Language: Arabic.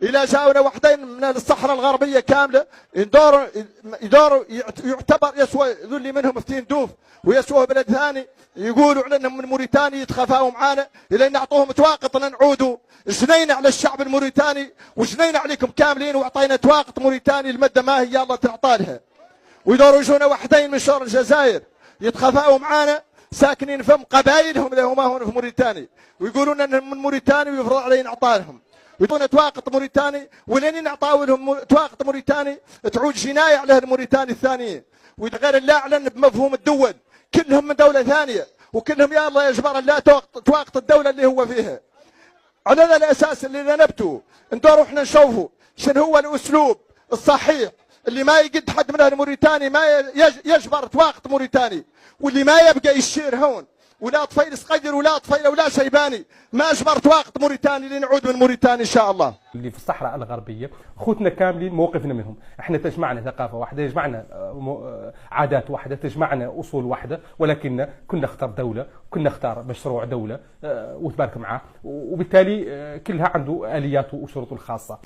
إلى جاونا وحدين من الصحراء الغربية كاملة يدوروا يعتبر يسوى ذولي منهم فتين دوف ويسوى بلد ثاني يقولوا عليهم من موريتانيا يتخفاوا معانا إلى نعطوهم تواقط نعودوا جنينا على الشعب الموريتاني وجنينا عليكم كاملين وأعطينا تواقط موريتاني المدة ما هي يلا تعطى لها. ويدوروا يجونا وحدين من شرق الجزائر يتخفاوا معانا ساكنين فم قبائلهم اللي هما هون في موريتانيا ويقولون انهم من موريتانيا ويفرض علينا اعطائهم ويعطونا تواقط موريتاني ولين نعطاو لهم تواقط موريتاني تعود جنايه على الموريتاني الثانيين وغير لا اعلن بمفهوم الدول كلهم من دوله ثانيه وكلهم يا الله يجبر لا تواقط الدوله اللي هو فيها. على هذا الاساس اللي نبتوا ندوروا احنا نشوفوا شنو هو الاسلوب الصحيح اللي ما يقد حد من الموريتاني ما يجبر تواقط موريتاني واللي ما يبقى يشير هون ولا طفيل صغير ولا طفيل ولا شيباني ما اجبر تواقط موريتاني لنعود من موريتانيا ان شاء الله. اللي في الصحراء الغربيه خوتنا كاملين موقفنا منهم، احنا تجمعنا ثقافه واحده، يجمعنا عادات واحده، تجمعنا اصول واحده، ولكن كنا نختار دوله، كنا نختار مشروع دوله وتبارك معاه، وبالتالي كلها عنده الياته وشروطه الخاصه.